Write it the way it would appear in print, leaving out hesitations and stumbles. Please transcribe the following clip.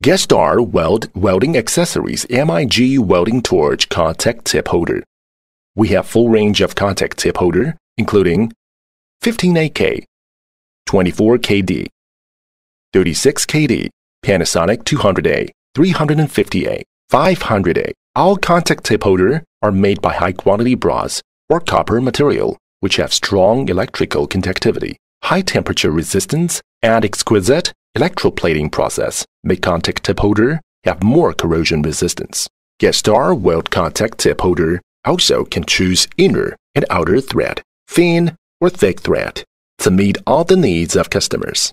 GetStarweld Welding Accessories MIG Welding Torch Contact Tip Holder. We have full range of contact tip holder, including 15AK, 24KD, 36KD, Panasonic 200A, 350A, 500A. All contact tip holder are made by high-quality brass or copper material, which have strong electrical conductivity, high temperature resistance, and exquisite electroplating process make contact tip holder have more corrosion resistance. GetStarweld contact tip holder also can choose inner and outer thread, thin or thick thread, to meet all the needs of customers.